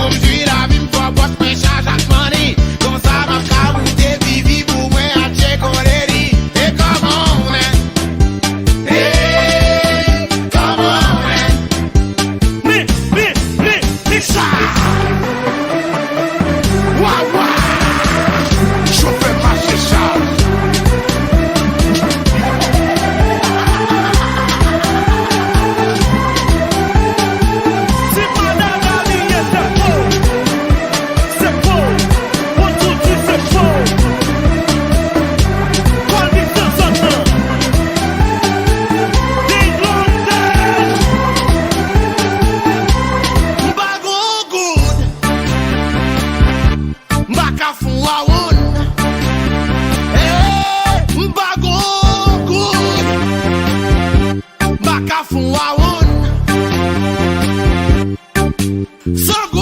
Comme j'suis la vie, m'fò boss, mwen charge ak money. Comme ça, m'a kaboute, vivi pou mwen a check on lady. Et come on, man. Hey, come on, man. Ça. Wah, wah. Je fais marcher ça. C'est madame la ligne, c'est faux. C'est faux. One, two, three, c'est faux. Quoi dit de temps en temps? Des London. Mbago good. Mbaka fun wawon. Hey, mbago good. Mbaka fun wawon. So good.